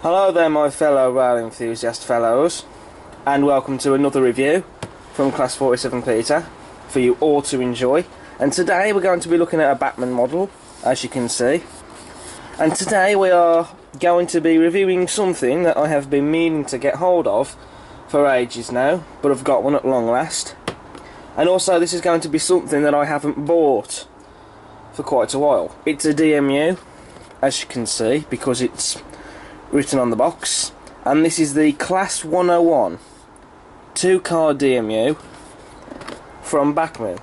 Hello there my fellow rail enthusiast fellows, and welcome to another review from Class 47 Peter for you all to enjoy. And today we're going to be looking at a Bachmann model, as you can see. And today we are going to be reviewing something that I have been meaning to get hold of for ages now, but I've got one at long last. And also this is going to be something that I haven't bought for quite a while. It's a DMU, as you can see, because it's written on the box, and this is the Class 101 two-car DMU from Bachmann.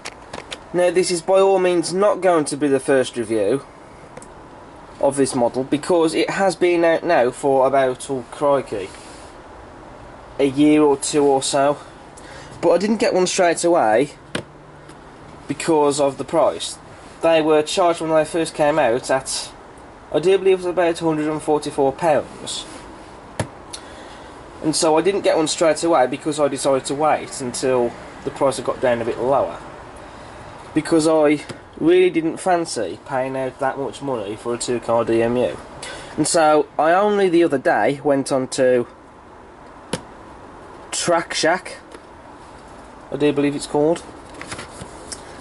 Now this is by all means not going to be the first review of this model, because it has been out now for about, oh crikey, a year or two or so, but I didn't get one straight away because of the price. They were charged when they first came out at, I do believe it was about £144, and so I didn't get one straight away because I decided to wait until the price had got down a bit lower, because I really didn't fancy paying out that much money for a two-car DMU. And so I only the other day went on to Track Shack, I do believe it's called,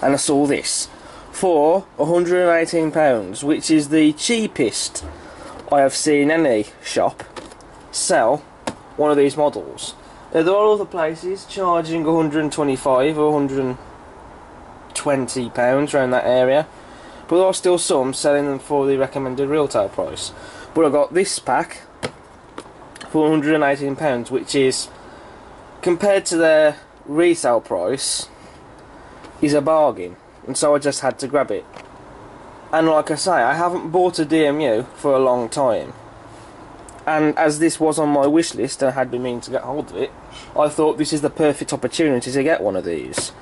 and I saw this for £118, which is the cheapest I have seen any shop sell one of these models. Now, there are other places charging £125 or £120 around that area, but there are still some selling them for the recommended retail price. But I got this pack for £118, which is, compared to their retail price, is a bargain. And so I just had to grab it. And like I say, I haven't bought a DMU for a long time, and as this was on my wish list and I had been meaning to get hold of it, I thought this is the perfect opportunity to get one of these.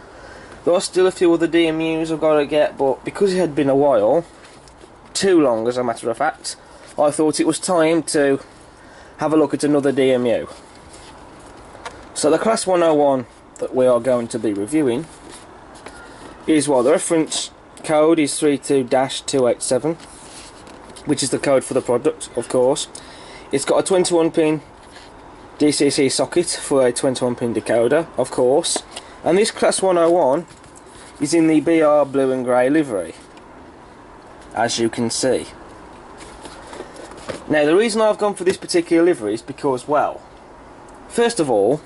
There are still a few other DMUs I've got to get, but because it had been a while, too long as a matter of fact, I thought it was time to have a look at another DMU. So the Class 101 that we are going to be reviewing is, well, the reference code is 32-287, which is the code for the product, of course. It's got a 21-pin DCC socket for a 21-pin decoder, of course, and this Class 101 is in the BR blue and grey livery, as you can see. Now, the reason I've gone for this particular livery is because, well, first of all,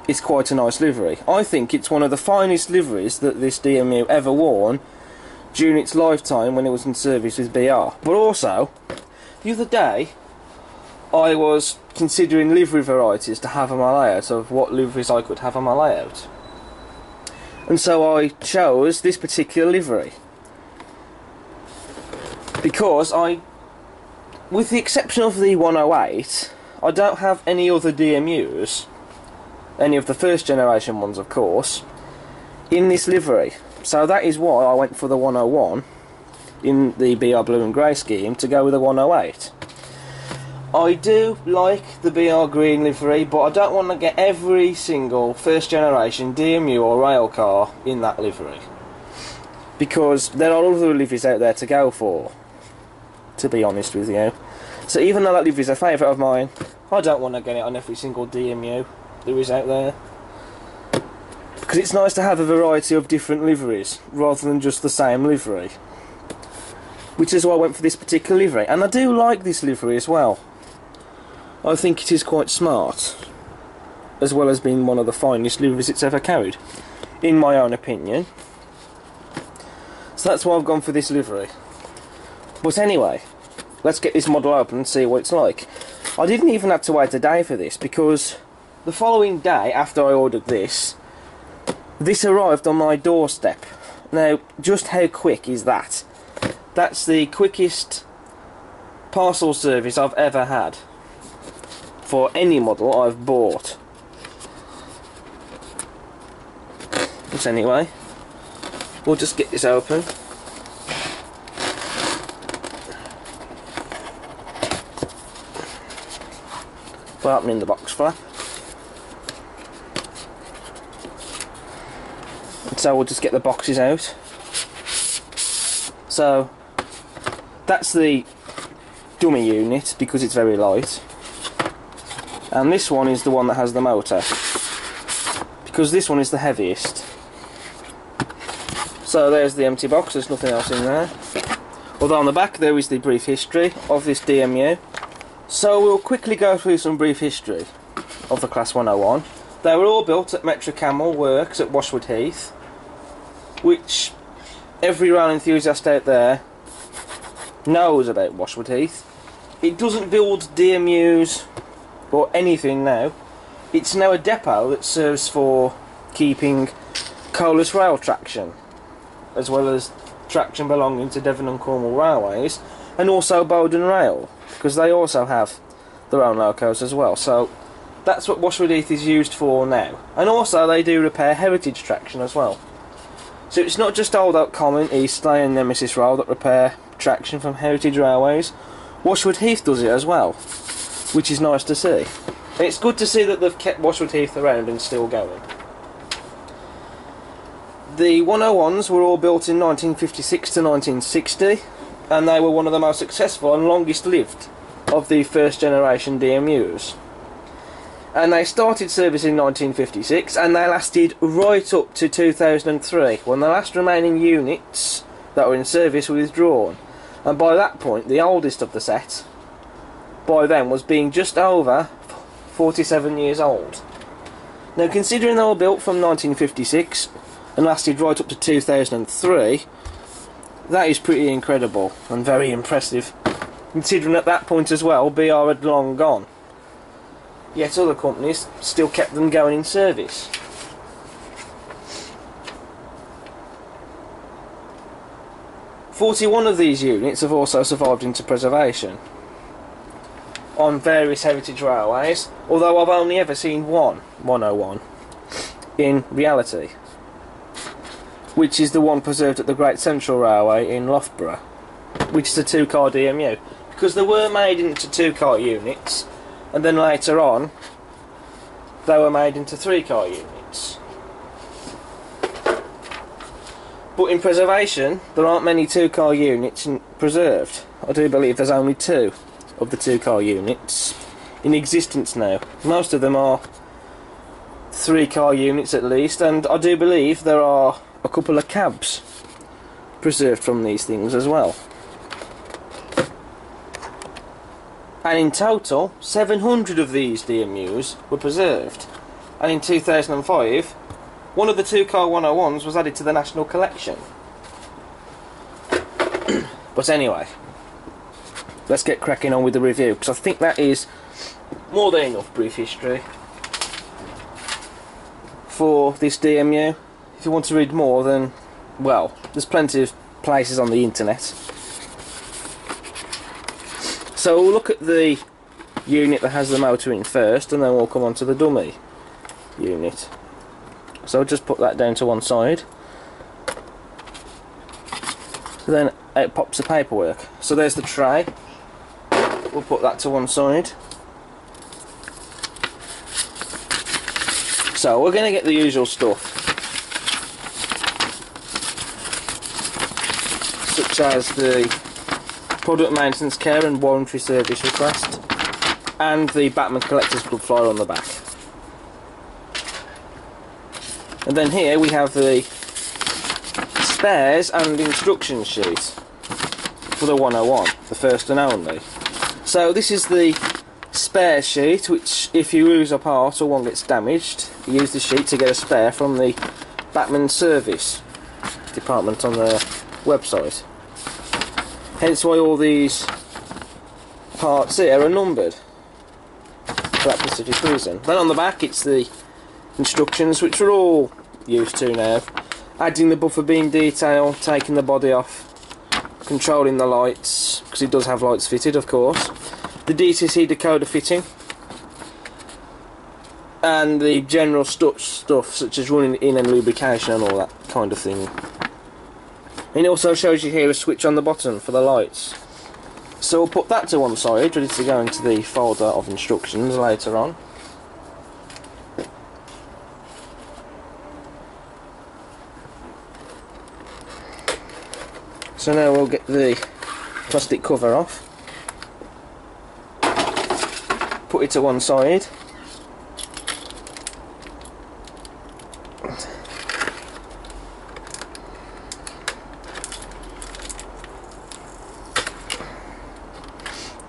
it's quite a nice livery. I think it's one of the finest liveries that this DMU ever worn during its lifetime when it was in service with BR. But also, the other day, I was considering livery varieties to have on my layout, of what liveries I could have on my layout. And so I chose this particular livery, because with the exception of the 108, I don't have any other DMUs, any of the first generation ones of course, in this livery. So that is why I went for the 101 in the BR blue and grey scheme to go with the 108. I do like the BR green livery, but I don't want to get every single first generation DMU or rail car in that livery, because there are other liveries out there to go for, to be honest with you. So even though that livery is a favourite of mine, I don't want to get it on every single DMU there is out there, because it's nice to have a variety of different liveries rather than just the same livery, which is why I went for this particular livery. And I do like this livery as well. I think it is quite smart, as well as being one of the finest liveries it's ever carried, in my own opinion. So that's why I've gone for this livery. But anyway, let's get this model open and see what it's like. I didn't even have to wait a day for this, because the following day after I ordered this, this arrived on my doorstep. Now, just how quick is that? That's the quickest parcel service I've ever had for any model I've bought. But anyway, we'll just get this open. By opening the box flap. And so we'll just get the boxes out. So that's the dummy unit because it's very light. And this one is the one that has the motor, because this one is the heaviest. So there's the empty box, there's nothing else in there. Although on the back there is the brief history of this DMU. So we'll quickly go through some brief history of the Class 101. They were all built at Metrocamel Works at Washwood Heath, which every rail enthusiast out there knows about Washwood Heath. It doesn't build DMUs or anything now. It's now a depot that serves for keeping coalless rail traction, as well as traction belonging to Devon and Cornwall Railways, and also Bowden Rail, because they also have their own locos as well. So that's what Washwood Heath is used for now. And also they do repair heritage traction as well. So it's not just Old Oak Common, Eastleigh and Nemesis Rail that repair traction from heritage railways. Washwood Heath does it as well, which is nice to see. And it's good to see that they've kept Washwood Heath around and still going. The 101s were all built in 1956 to 1960, and they were one of the most successful and longest lived of the first generation DMUs. And they started service in 1956, and they lasted right up to 2003, when the last remaining units that were in service were withdrawn. And by that point, the oldest of the set by then was being just over 47 years old. Now, considering they were built from 1956 and lasted right up to 2003, that is pretty incredible and very impressive, considering at that point as well BR had long gone, yet other companies still kept them going in service. "41 of these units have also survived into preservation on various heritage railways, although I've only ever seen one 101 in reality, which is the one preserved at the Great Central Railway in Loughborough, which is a 2-car DMU, because they were made into 2-car units, and then later on they were made into 3-car units. But in preservation there aren't many 2-car units preserved. I do believe there's only 2 of the 2-car units in existence now. Most of them are 3-car units at least, and I do believe there are a couple of cabs preserved from these things as well. And in total 700 of these DMUs were preserved, and in 2005 one of the 2-car 101s was added to the National Collection. But anyway, let's get cracking on with the review, because I think that is more than enough brief history for this DMU. If you want to read more, then, well, there's plenty of places on the internet. So we'll look at the unit that has the motor in first, and then we'll come on to the dummy unit. So I'll just put that down to one side. So then out pops the paperwork. So there's the tray. We'll put that to one side. So we're going to get the usual stuff, such as the product maintenance care and warranty service request, and the Bachmann Collector's Club flyer on the back. And then here we have the spares and instruction sheet for the 101, the first and only. So this is the spare sheet, which if you lose a part or one gets damaged, you use the sheet to get a spare from the Bachmann service department on their website. Hence why all these parts here are numbered for that specific reason. Then on the back it's the instructions, which we're all used to now, adding the buffer beam detail, taking the body off, controlling the lights, because it does have lights fitted of course, the DCC decoder fitting, and the general stuff such as running in and lubrication and all that kind of thing. And it also shows you here a switch on the bottom for the lights. So we'll put that to one side, ready to go into the folder of instructions later on. So now we'll get the plastic cover off, put it to one side,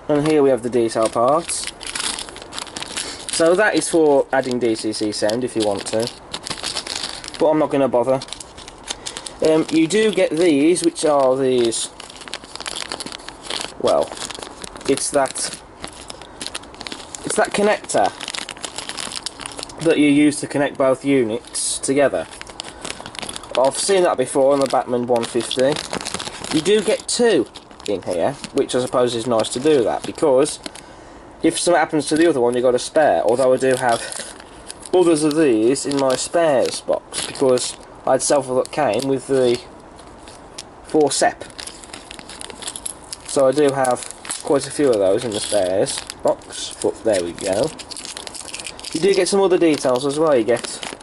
and here we have the detail parts. So that is for adding DCC sound if you want to, but I'm not going to bother. You do get these, which are these, well, it's that connector that you use to connect both units together. I've seen that before on the Bachmann 150. You do get two in here, which I suppose is nice to do that, because if something happens to the other one you've got a spare, although I do have others of these in my spares box, because I had several that came with the 4 SEP. So I do have quite a few of those in the spares box, but there we go. You do get some other details as well. You get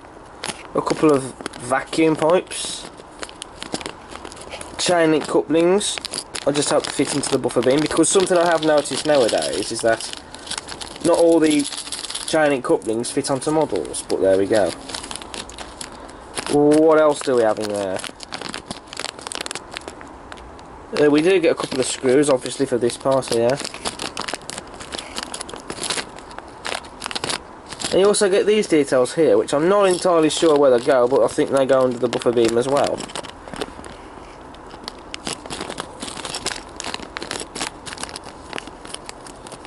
a couple of vacuum pipes, chain link couplings. I just hope to fit into the buffer beam, because something I have noticed nowadays is that not all the chain link couplings fit onto models, but there we go. What else do we have in there? We do get a couple of screws, obviously, for this part here. And you also get these details here, which I'm not entirely sure where they go, but I think they go under the buffer beam as well.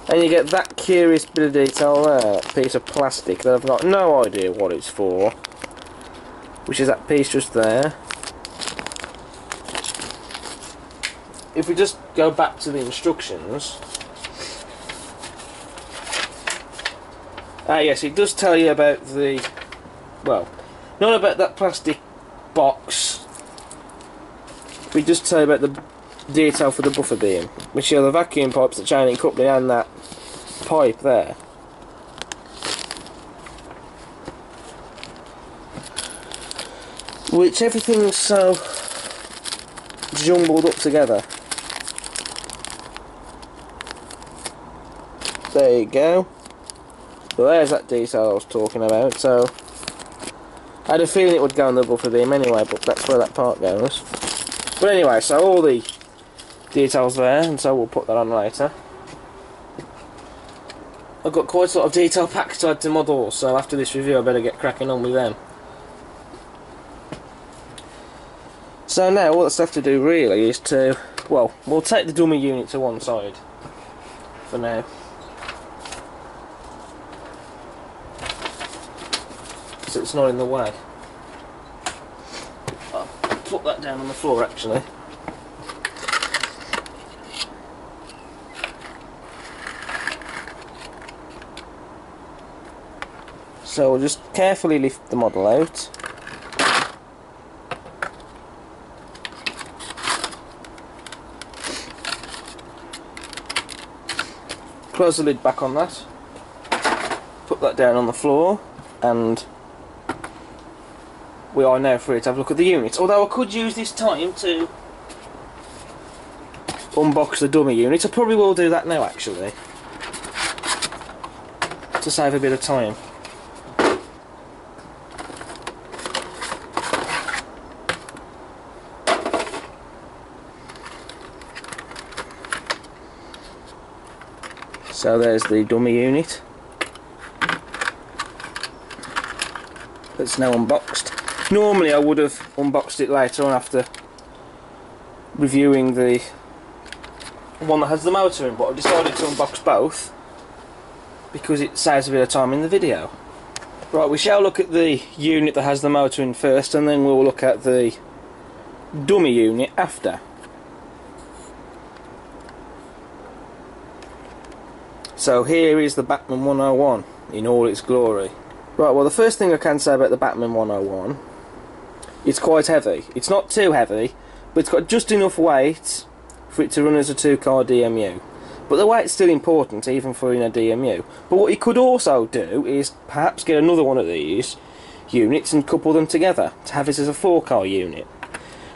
And you get that curious bit of detail there, piece of plastic that I've got no idea what it's for, which is that piece just there. If we just go back to the instructions, yes, it does tell you about the, well, not about that plastic box, we just tell you about the detail for the buffer beam, which are the vacuum pipes, the chain link coupling, and that pipe there. Which everything's so jumbled up together. There you go. So there's that detail I was talking about. So I had a feeling it would go on the buffer beam anyway, but that's where that part goes. But anyway, so all the details there, and so we'll put that on later. I've got quite a lot of detail packs to add to models, so after this review I better get cracking on with them. So now all that's left to do really is to, well, we'll take the dummy unit to one side for now. So it's not in the way. I'll put that down on the floor actually. So we'll just carefully lift the model out. Close the lid back on that. Put that down on the floor, and we are now free to have a look at the unit. Although I could use this time to unbox the dummy unit. I probably will do that now actually, to save a bit of time. So there's the dummy unit. It's now unboxed. Normally I would have unboxed it later on after reviewing the one that has the motor in, but I've decided to unbox both because it saves a bit of time in the video. Right, we shall look at the unit that has the motor in first, and then we'll look at the dummy unit after. So here is the Bachmann 101 in all its glory. Right, well, the first thing I can say about the Bachmann 101, it's quite heavy. It's not too heavy, but it's got just enough weight for it to run as a 2-car DMU. But the weight's still important, even for in a DMU. But what you could also do is perhaps get another one of these units and couple them together to have it as a 4-car unit,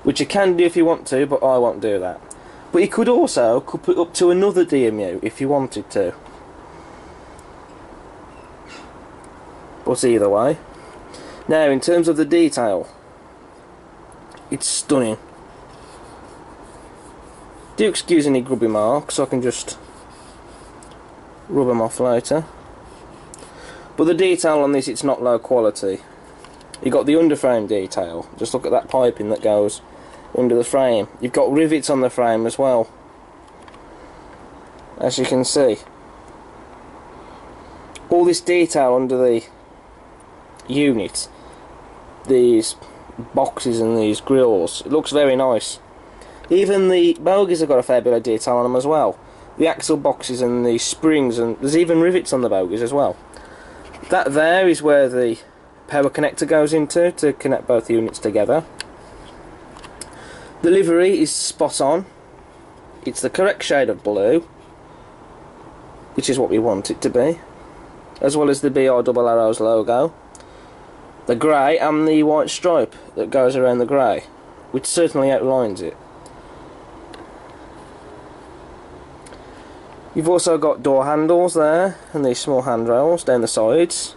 which you can do if you want to, but I won't do that. But you could also couple it up to another DMU if you wanted to. But either way. Now, in terms of the detail, it's stunning. Do excuse any grubby marks, I can just rub them off later. But the detail on this, it's not low quality. You've got the underframe detail, just look at that piping that goes under the frame. You've got rivets on the frame as well, as you can see. All this detail under the unit, these boxes and these grills, it looks very nice. Even the bogies have got a fair bit of detail on them as well. The axle boxes and the springs, and there's even rivets on the bogies as well. That there is where the power connector goes into to connect both units together. The livery is spot on. It's the correct shade of blue, which is what we want it to be, as well as the BR double arrows logo, the grey and the white stripe that goes around the grey, which certainly outlines it. You've also got door handles there, and these small handrails down the sides,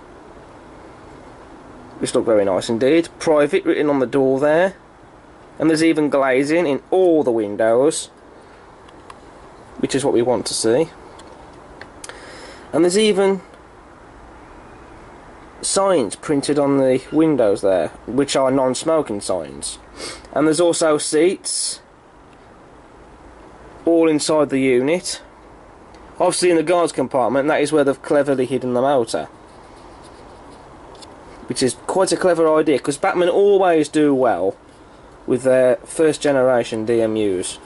which look very nice indeed. Private written on the door there, and there's even glazing in all the windows, which is what we want to see. And there's even signs printed on the windows there, which are non-smoking signs. And there's also seats all inside the unit. Obviously in the guards compartment, that is where they've cleverly hidden the motor, which is quite a clever idea, because Bachmann always do well with their first generation DMUs.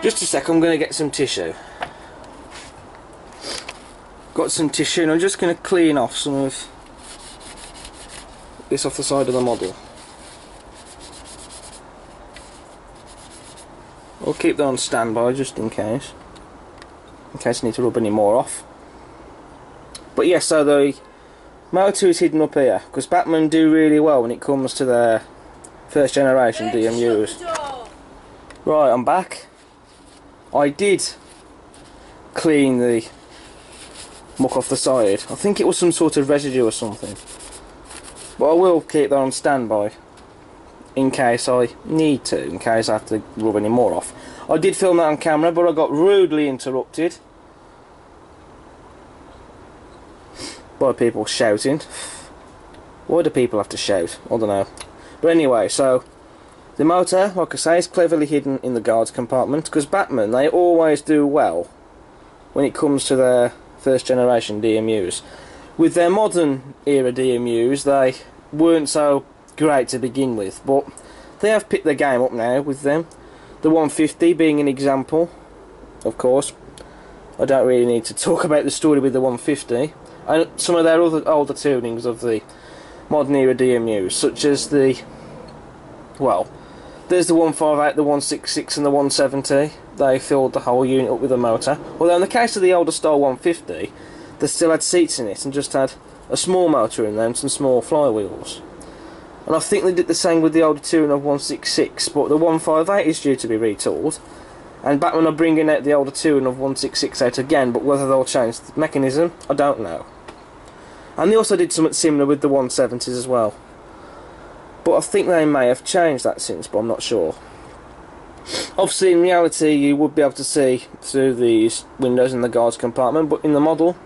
Just a sec, I'm going to get some tissue. Got some tissue and I'm just going to clean off some of this off the side of the model. I'll keep that on standby just in case I need to rub any more off. But yes, so the motor is hidden up here, because Bachmann do really well when it comes to their first generation DMUs. Right, I'm back. I did clean the muck off the side. I think it was some sort of residue or something, but I will keep that on standby in case I need to, in case I have to rub any more off. I did film that on camera, but I got rudely interrupted by people shouting. Why do people have to shout? I don't know. But anyway, so the motor, like I say, is cleverly hidden in the guards compartment, because Bachmann, they always do well when it comes to their first generation DMUs. With their modern era DMUs, they weren't so great to begin with, but they have picked their game up now with them. The 150 being an example, of course. I don't really need to talk about the story with the 150 and some of their other older tunings of the modern era DMUs, such as the, well, there's the 158, the 166 and the 170. They filled the whole unit up with a motor. Although in the case of the older style 150, they still had seats in it and just had a small motor in there and some small flywheels. And I think they did the same with the older touring of 166, but the 158 is due to be retooled, and Bachmann are bringing out the older touring of 166 out again, but whether they'll change the mechanism, I don't know. And they also did something similar with the 170s as well, but I think they may have changed that since, but I'm not sure. Obviously in reality you would be able to see through these windows in the guards compartment, but in the model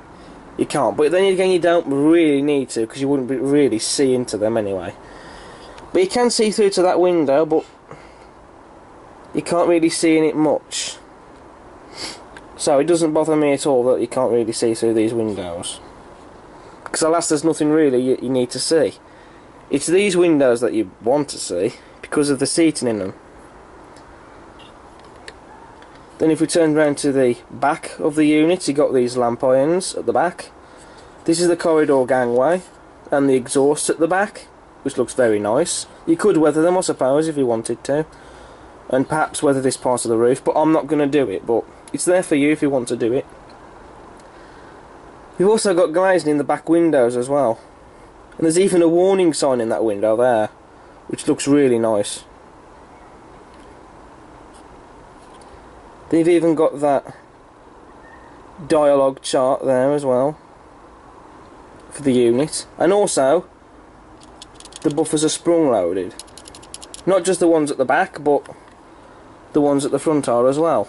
you can't. But then again, you don't really need to, because you wouldn't really see into them anyway. But you can see through to that window, but you can't really see in it much. So it doesn't bother me at all that you can't really see through these windows. because alas, there's nothing really you need to see. It's these windows that you want to see because of the seating in them. Then if we turn round to the back of the unit, you got these lamp irons at the back. This is the corridor gangway and the exhaust at the back, which looks very nice. You could weather them, I suppose, if you wanted to, and perhaps weather this part of the roof, but I'm not going to do it, but it's there for you if you want to do it. We've also got glazing in the back windows as well, and there's even a warning sign in that window there, which looks really nice. They've even got that dialogue chart there as well for the unit, and also the buffers are sprung loaded. Not just the ones at the back, but the ones at the front are as well.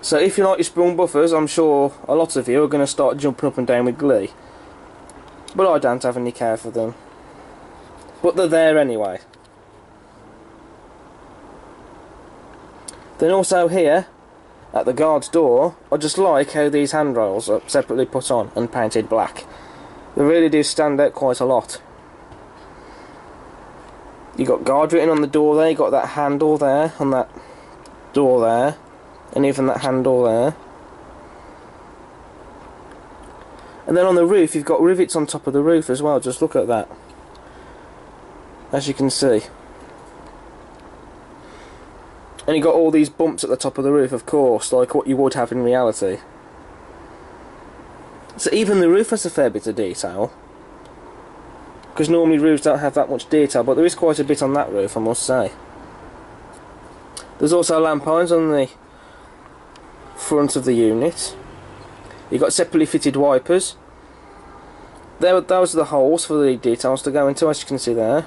So if you like your sprung buffers, I'm sure a lot of you are going to start jumping up and down with glee. But I don't have any care for them. But they're there anyway. Then also here, at the guard's door, I just like how these handrails are separately put on and painted black. They really do stand out quite a lot. You got guard written on the door there, you got that handle there on that door there, and even that handle there. And then on the roof you've got rivets on top of the roof as well, just look at that. As you can see. And you got all these bumps at the top of the roof, of course, like what you would have in reality. So even the roof has a fair bit of detail. Because normally roofs don't have that much detail, but there is quite a bit on that roof, I must say. There's also lamp irons on the front of the unit. You've got separately fitted wipers. Those are the holes for the details to go into, as you can see there.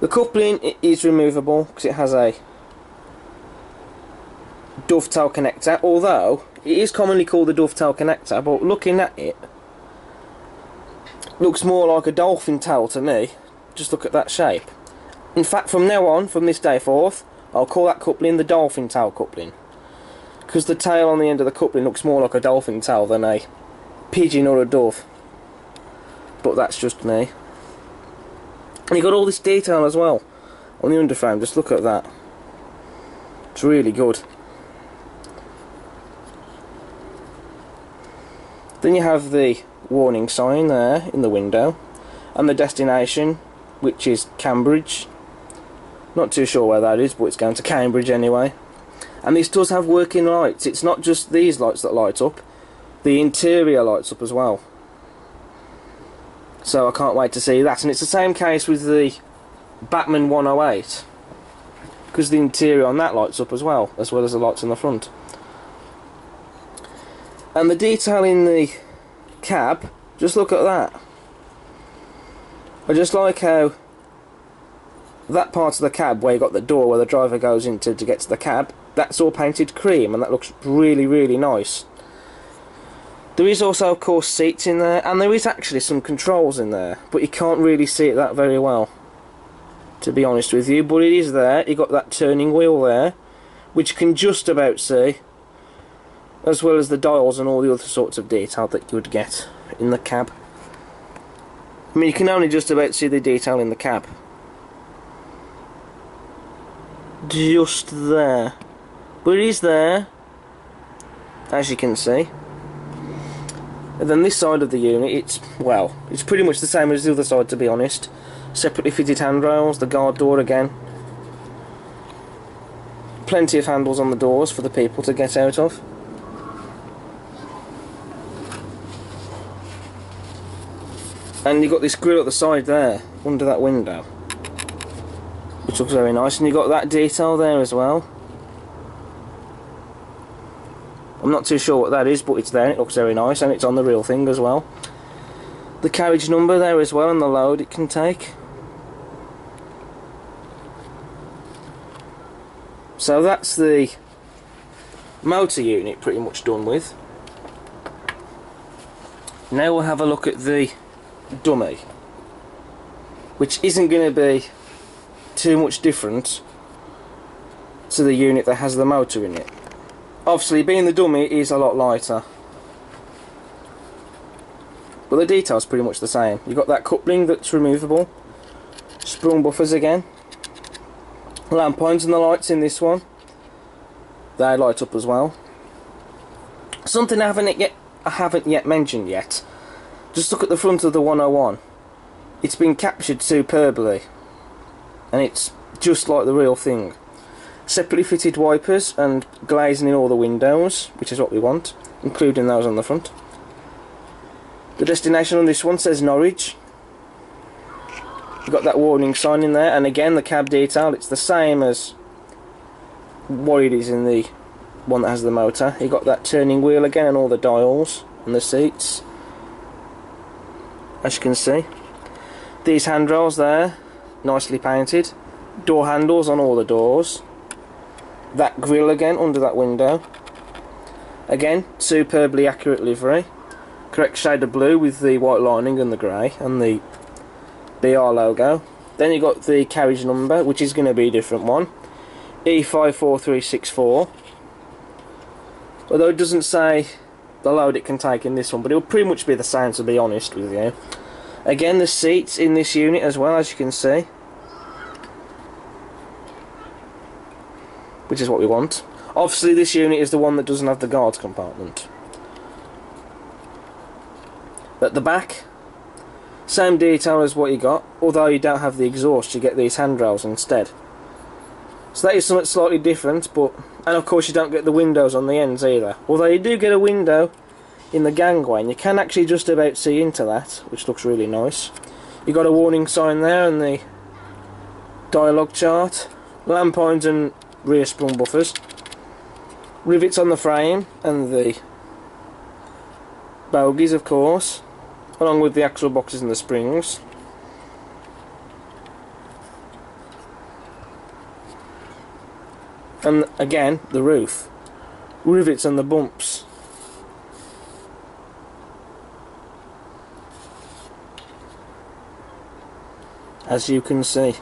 The coupling is removable because it has a dovetail connector, although it is commonly called the dovetail connector, but looking at it, looks more like a dolphin tail to me. Just look at that shape. In fact, from now on, from this day forth, I'll call that coupling the dolphin tail coupling, because the tail on the end of the coupling looks more like a dolphin tail than a pigeon or a dove. But that's just me. And you got all this detail as well on the underframe, just look at that. It's really good. Then you have the warning sign there in the window, and the destination, which is Cambridge. Not too sure where that is, but it's going to Cambridge anyway. And this does have working lights. It's not just these lights that light up, the interior lights up as well. So I can't wait to see that. And it's the same case with the Bachmann 108, because the interior on that lights up as well as the lights on the front. And the detail in the cab, just look at that. I just like how that part of the cab where you got the door where the driver goes into to get to the cab, that's all painted cream, and that looks really, really nice. There is also, of course, seats in there, and there is actually some controls in there, but you can't really see it that very well, to be honest with you. But it is there. You got that turning wheel there, which you can just about see, as well as the dials and all the other sorts of detail that you would get in the cab. I mean, you can only just about see the detail in the cab. Just there. But it is there, as you can see. And then this side of the unit, it's pretty much the same as the other side, to be honest. Separately fitted handrails, the guard door again. Plenty of handles on the doors for the people to get out of. And you've got this grille at the side there, under that window, which looks very nice, and you've got that detail there as well. I'm not too sure what that is, but it's there and it looks very nice, and it's on the real thing as well. The carriage number there as well, and the load it can take. So that's the motor unit pretty much done with. Now we'll have a look at the dummy, which isn't going to be too much different to the unit that has the motor in it. Obviously, being the dummy, it is a lot lighter. but the detail's pretty much the same. You've got that coupling that's removable, sprung buffers again, lamp irons and the lights in this one, they light up as well. Something I haven't yet mentioned yet. Just look at the front of the 101. It's been captured superbly, and it's just like the real thing. Separately fitted wipers and glazing in all the windows, which is what we want, including those on the front. The destination on this one says Norwich. You've got that warning sign in there, and again the cab detail, it's the same as what it is in the one that has the motor. You've got that turning wheel again and all the dials and the seats, as you can see. These handrails there, nicely painted. Door handles on all the doors. That grille again under that window. Again, superbly accurate livery. Correct shade of blue with the white lining and the grey and the BR logo. Then you've got the carriage number, which is going to be a different one. E54364. Although it doesn't say the load it can take in this one, but it'll pretty much be the same, to be honest with you. Again, the seats in this unit as well, as you can see, which is what we want. Obviously this unit is the one that doesn't have the guards compartment. At the back, same detail as what you got, although you don't have the exhaust, you get these handrails instead. So that is something slightly different, but, and of course you don't get the windows on the ends either. Although you do get a window in the gangway, and you can actually just about see into that, which looks really nice. You've got a warning sign there and the dialogue chart, lamp irons and rear sprung buffers, rivets on the frame and the bogies of course, along with the axle boxes and the springs. And again, the roof, rivets and the bumps. As you can see.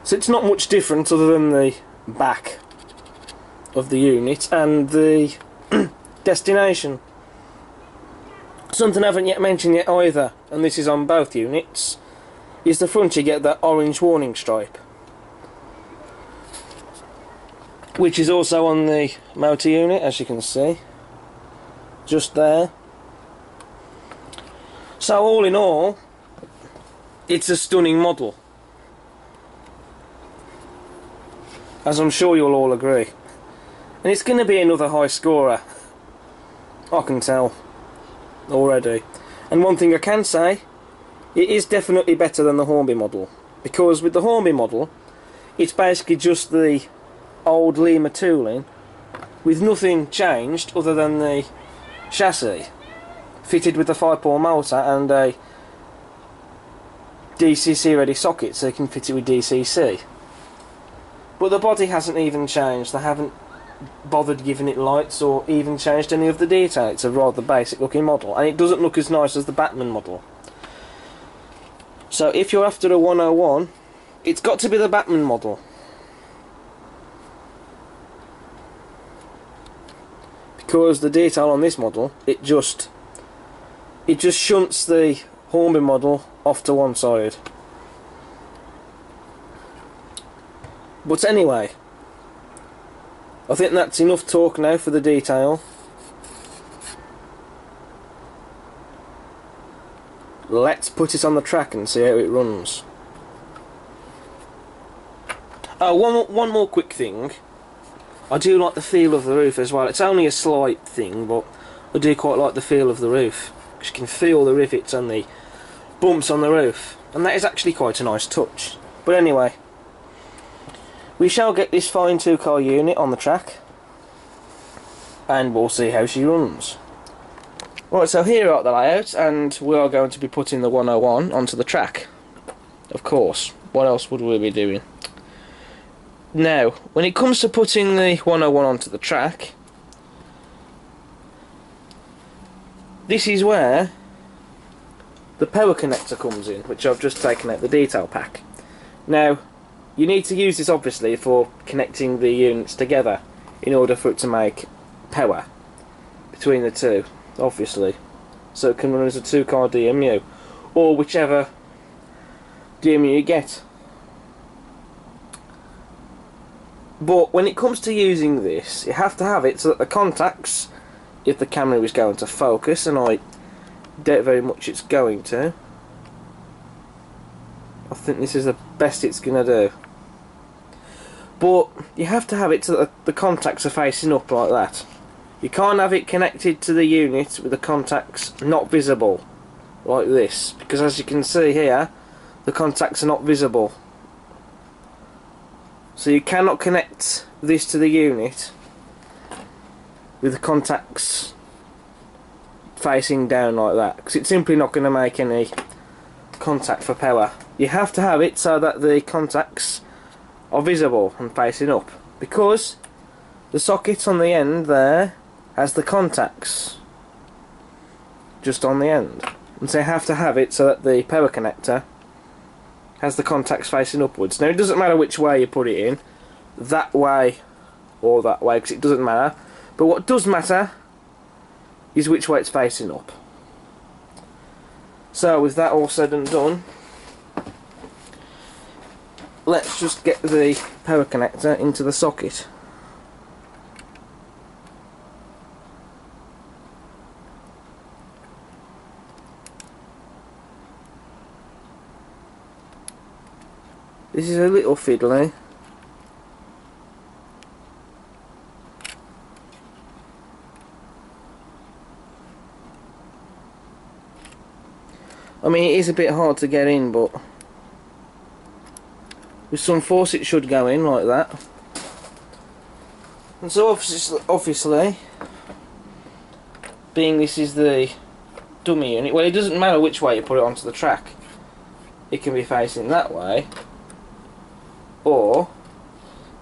So it's not much different other than the back of the unit and the destination. Something I haven't yet mentioned yet either, and this is on both units, is the front you get that orange warning stripe, which is also on the motor unit, as you can see, just there. So all in all, it's a stunning model, as I'm sure you'll all agree. And it's going to be another high scorer, I can tell already. And one thing I can say, it is definitely better than the Hornby model, because with the Hornby model, it's basically just the old Lima tooling with nothing changed other than the chassis, fitted with a 5-pole motor and a DCC ready socket so you can fit it with DCC. But the body hasn't even changed. They haven't bothered giving it lights or even changed any of the detail. It's a rather basic looking model, and it doesn't look as nice as the Bachmann model. So if you're after a 101, it's got to be the Bachmann model, because the detail on this model, it just shunts the Hornby model off to one side. But anyway, I think that's enough talk now for the detail. Let's put it on the track and see how it runs. Oh, one more quick thing. I do like the feel of the roof as well. It's only a slight thing, but I do quite like the feel of the roof, because you can feel the rivets and the bumps on the roof, and that is actually quite a nice touch. But anyway, we shall get this fine 2-car unit on the track, and we'll see how she runs. Right, so here are the layouts, and we are going to be putting the 101 onto the track. Of course, what else would we be doing? Now, when it comes to putting the 101 onto the track, this is where the power connector comes in, which I've just taken out the detail pack. Now, you need to use this obviously for connecting the units together in order for it to make power between the two, obviously. so it can run as a 2-car DMU, or whichever DMU you get. But when it comes to using this, you have to have it so that the contacts, if the camera is going to focus, and I doubt very much it's going to, I think this is the best it's going to do. But you have to have it so that the contacts are facing up like that. You can't have it connected to the unit with the contacts not visible, like this, because as you can see here, the contacts are not visible. So you cannot connect this to the unit with the contacts facing down like that, because it's simply not going to make any contact for power. You have to have it so that the contacts are visible and facing up, because the socket on the end there has the contacts just on the end, and so you have to have it so that the power connector has the contacts facing upwards. Now it doesn't matter which way you put it in, that way or that way, because it doesn't matter, but what does matter is which way it's facing up. So with that all said and done, let's just get the power connector into the socket. This is a little fiddly. I mean, it is a bit hard to get in, but with some force it should go in like that. And so obviously, being this is the dummy unit, well, it doesn't matter which way you put it onto the track. It can be facing that way or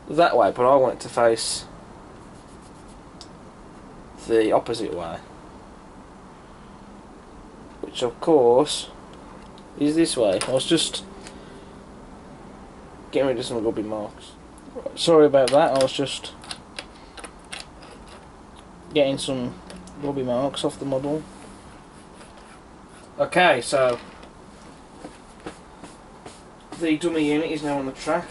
that way, but I want it to face the opposite way, which of course is this way. I was just getting rid of some rubby marks. Sorry about that, I was just getting some rubby marks off the model. Okay, so the dummy unit is now on the track.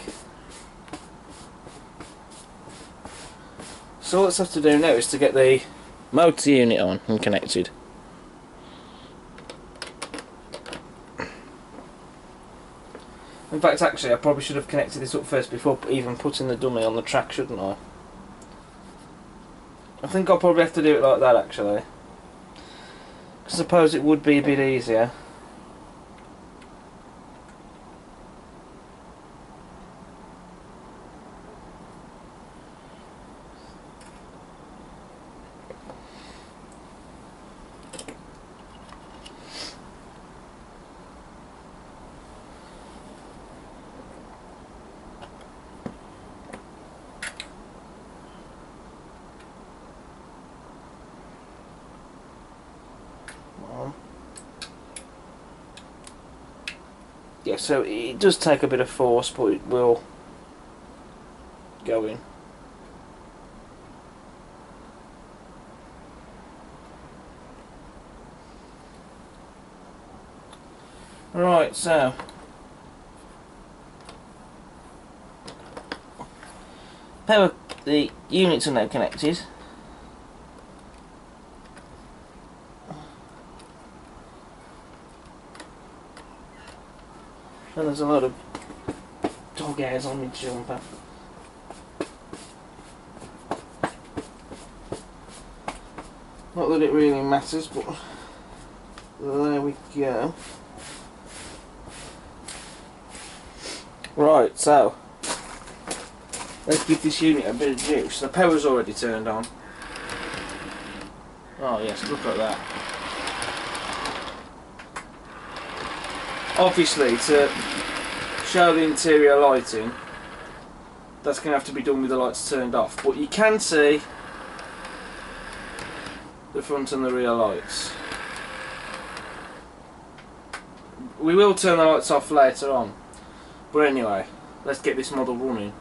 So all let's have to do now is to get the motor unit on and connected. In fact, actually, I probably should have connected this up first before even putting the dummy on the track, shouldn't I? I think I'll probably have to do it like that, actually. I suppose it would be a bit easier. Yeah, so it does take a bit of force, but it will go in. Right, so the units are now connected. And there's a lot of dog hairs on my jumper. Not that it really matters, but there we go. Right, so let's give this unit a bit of juice. The power's already turned on. Oh yes, look at that. Obviously, to show the interior lighting, that's going to have to be done with the lights turned off, but you can see the front and the rear lights. We will turn the lights off later on, but anyway, let's get this model running.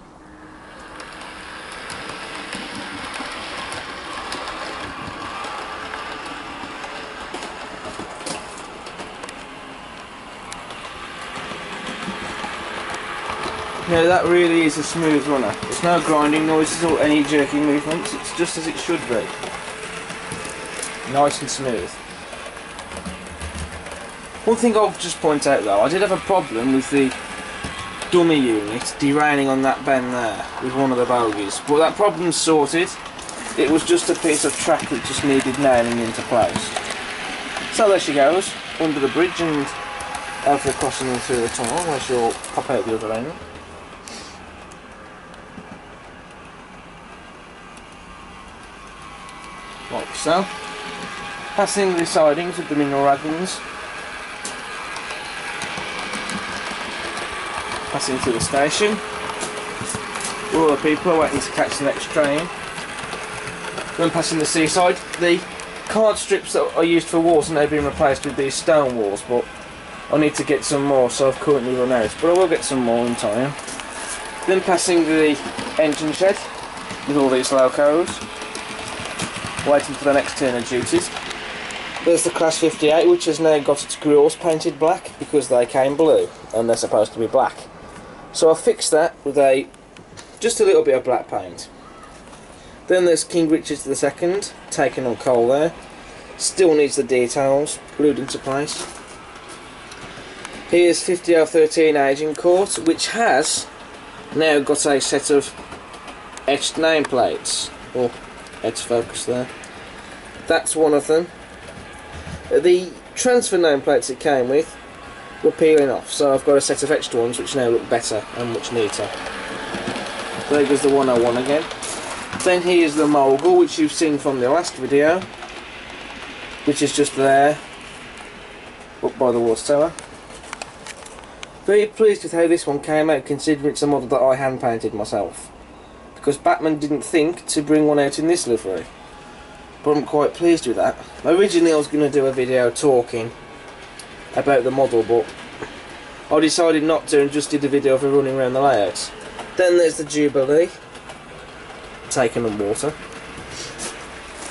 Now that really is a smooth runner. There's no grinding noises or any jerky movements, it's just as it should be. Nice and smooth. One thing I'll just point out though, I did have a problem with the dummy unit derailing on that bend there with one of the bogies, but that problem's sorted. It was just a piece of track that just needed nailing into place. So there she goes, under the bridge and hopefully crossing in through the tunnel where she'll pop out the other end. Like so. Passing the sidings with the mineral wagons. Passing to the station. Where all the people are waiting to catch the next train. Then passing the seaside. The card strips that are used for walls are now being replaced with these stone walls, but I need to get some more, so I've currently run out, but I will get some more in time. Then passing the engine shed with all these locos, waiting for the next turn of duties. There's the Class 58, which has now got its grills painted black because they came blue and they're supposed to be black. So I've fixed that with just a little bit of black paint. Then there's King Richard II, taken on coal there. Still needs the details glued into place. Here's 50R13 Aging Court, which has now got a set of etched nameplates. Oh, let's focus there. That's one of them. The transfer nameplates it came with were peeling off, so I've got a set of etched ones which now look better and much neater. There goes the 101 again. Then here's the Mogul, which you've seen from the last video, which is just there, up by the water tower. Very pleased with how this one came out, considering it's a model that I hand painted myself, because Bachmann didn't think to bring one out in this livery. But I'm quite pleased with that. Originally I was going to do a video talking about the model, but I decided not to and just did a video of her running around the layouts. Then there's the Jubilee, taken on water.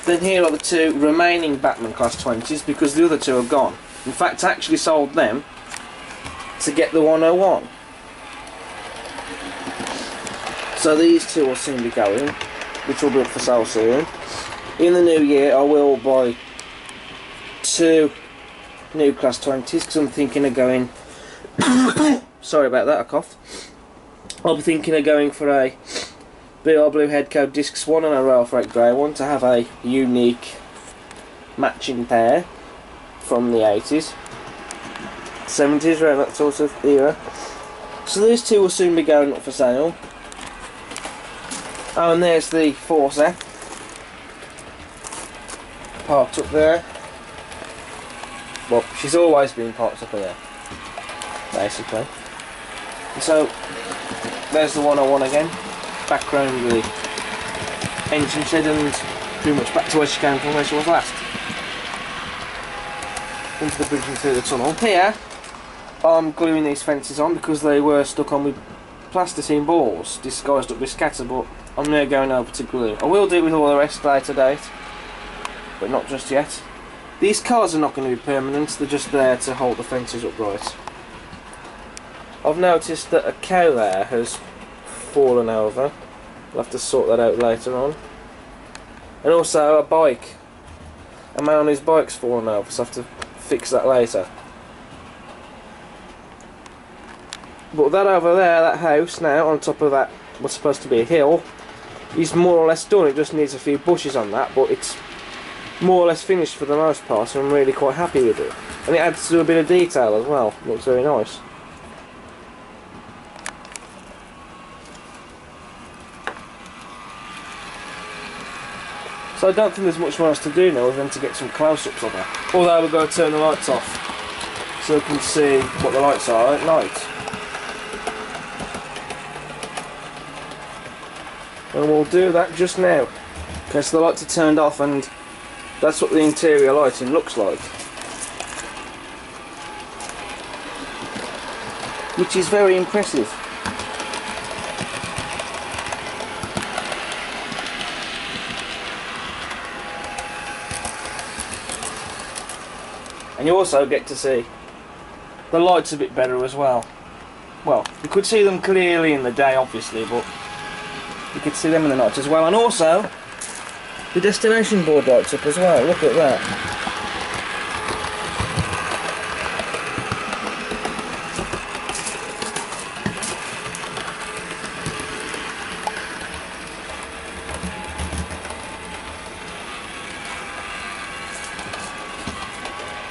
Then here are the two remaining Bachmann Class 20s, because the other two are gone. In fact, I actually sold them to get the 101. So these two will soon be going, which will be up for sale soon. In the new year I will buy two new Class 20s, because I'm thinking of going sorry about that, I coughed. I'll be thinking of going for a BR Blue Headcode Discs 1 and a Royal Freight Grey one to have a unique matching pair from the 80s, 70s, around that sort of era. So these two will soon be going up for sale. Oh, and there's the Forza parked up there. Well, she's always been parked up there, basically. And so there's the 101 again, back round the engine shed and pretty much back to where she came from, where she was last. Into the bridge and through the tunnel. Here I'm gluing these fences on because they were stuck on with plasticine balls disguised up with scatter, but I'm now going over to glue. I will do it with all the rest later date, but not just yet. These cars are not going to be permanent, they're just there to hold the fences upright. I've noticed that a cow there has fallen over. I'll have to sort that out later on. And also a bike. A man on his bike's fallen over, so I have to fix that later. But that over there, that house now, on top of that, what's supposed to be a hill, is more or less done. It just needs a few bushes on that, but it's more or less finished for the most part, so I'm really quite happy with it. And it adds to a bit of detail as well. It looks very nice. So I don't think there's much more else to do now other than to get some close-ups of her. Although we're going to turn the lights off so we can see what the lights are at night. And we'll do that just now. Okay, so the lights are turned off and that's what the interior lighting looks like. Which is very impressive. And you also get to see the lights a bit better as well. well, you could see them clearly in the day obviously, but you could see them in the night as well. And also the destination board lights up as well, look at that.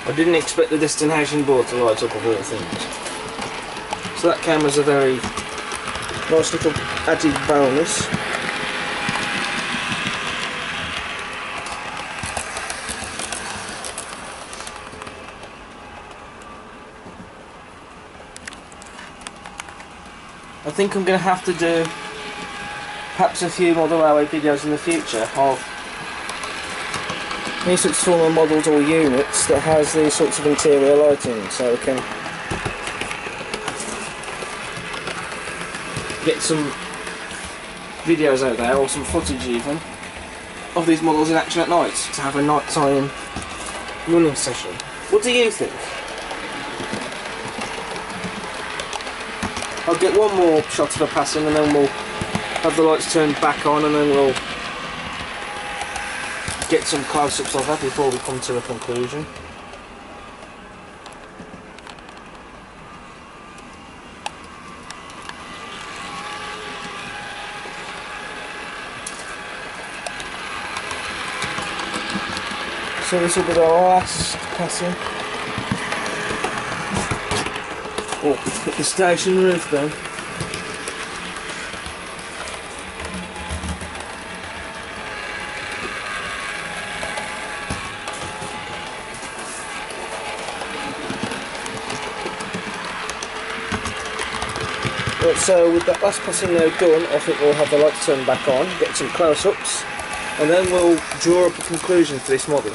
I didn't expect the destination board to light up of all things. So that came as a very nice little added bonus. I think I'm going to have to do perhaps a few model railway videos in the future of these sorts of formal models or units that has these sorts of interior lighting, so we can get some videos out there, or some footage even, of these models in action at night, to have a nighttime running session. What do you think? I'll get one more shot of a passing and then we'll have the lights turned back on, and then we'll get some close-ups of that before we come to a conclusion. So this will be the last passing. Oh, hit the station roof then. Right, so with that last passing now done, I think we'll have the lights turned back on, get some close-ups, and then we'll draw up a conclusion for this model.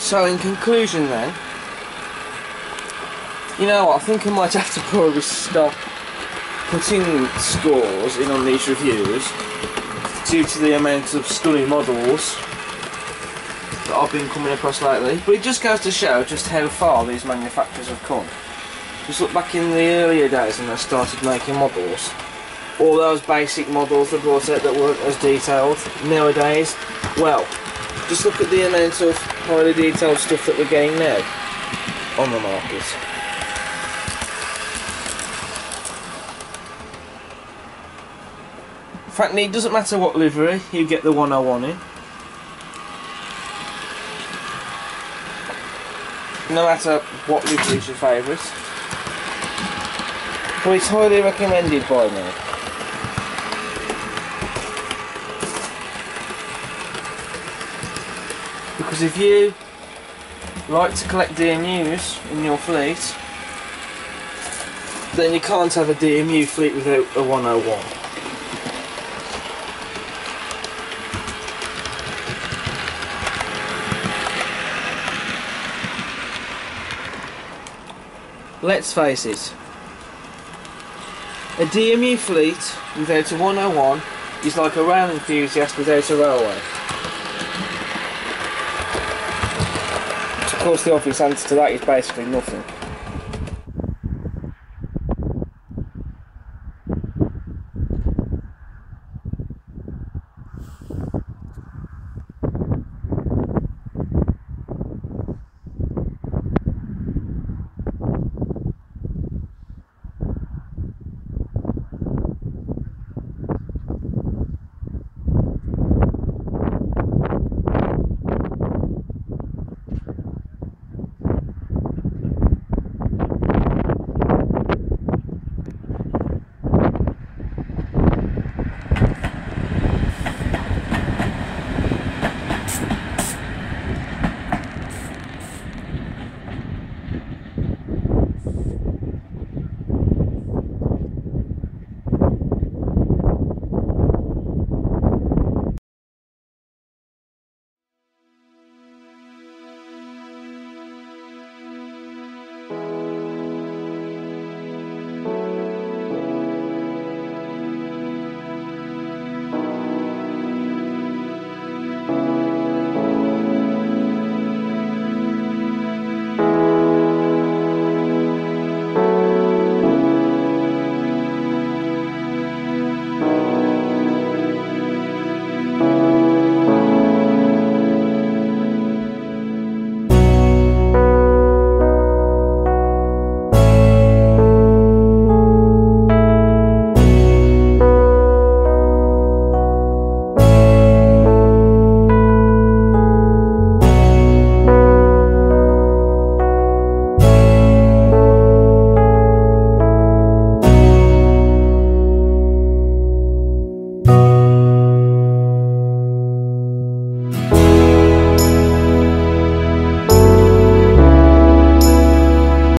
So in conclusion then, you know what, I think I might have to probably stop putting scores in on these reviews due to the amount of stunning models that I've been coming across lately. But it just goes to show just how far these manufacturers have come. Just look back in the earlier days when they started making models. All those basic models they brought out that weren't as detailed. Nowadays, well, just look at the amount of highly detailed stuff that we're getting now on the market. Frankly, it doesn't matter what livery you get the 101 in. No matter what livery is your favourite. But it's highly recommended by me. Because if you like to collect DMUs in your fleet, then you can't have a DMU fleet without a 101. Let's face it, a DMU fleet without a 101 is like a rail enthusiast without a railway. Of course, the obvious answer to that is basically nothing.